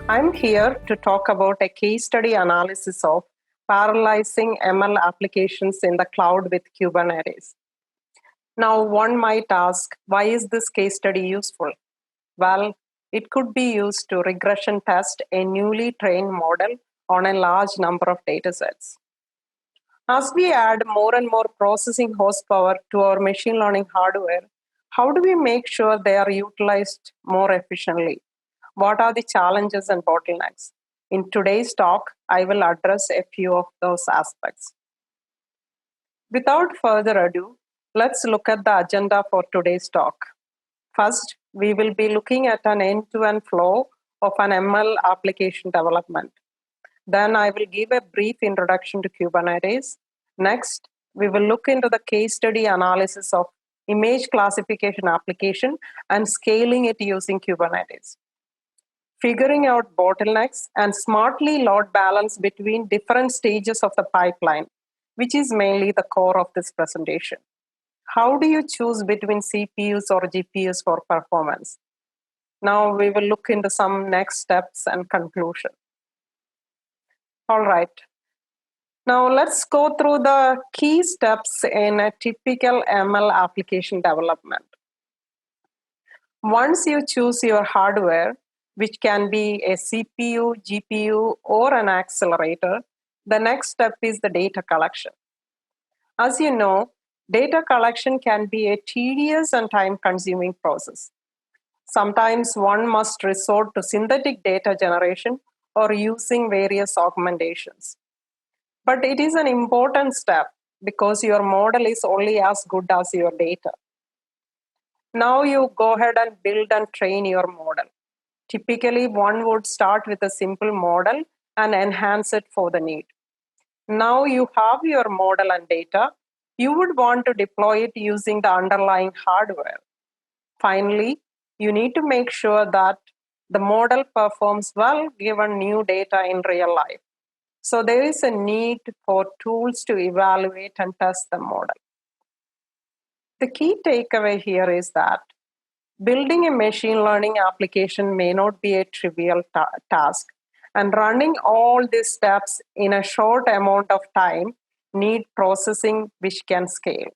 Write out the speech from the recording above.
I'm here to talk about a case study analysis of parallelizing ML applications in the cloud with Kubernetes. Now, one might ask, why is this case study useful? Well, it could be used to regression test a newly trained model on a large number of datasets. As we add more and more processing horsepower to our machine learning hardware, how do we make sure they are utilized more efficiently? What are the challenges and bottlenecks? In today's talk, I will address a few of those aspects. Without further ado, let's look at the agenda for today's talk. First, we will be looking at an end-to-end flow of an ML application development. Then I will give a brief introduction to Kubernetes. Next, we will look into the case study analysis of image classification application and scaling it using Kubernetes. Figuring out bottlenecks and smartly load balance between different stages of the pipeline, which is mainly the core of this presentation. How do you choose between CPUs or GPUs for performance? Now we will look into some next steps and conclusion. All right. Now let's go through the key steps in a typical ML application development. Once you choose your hardware, which can be a CPU, GPU, or an accelerator, the next step is the data collection. As you know, data collection can be a tedious and time-consuming process. Sometimes one must resort to synthetic data generation or using various augmentations. But it is an important step because your model is only as good as your data. Now you go ahead and build and train your model. Typically, one would start with a simple model and enhance it for the need. Now you have your model and data. You would want to deploy it using the underlying hardware. Finally, you need to make sure that the model performs well given new data in real life. So there is a need for tools to evaluate and test the model. The key takeaway here is that building a machine learning application may not be a trivial task, and running all these steps in a short amount of time need processing which can scale.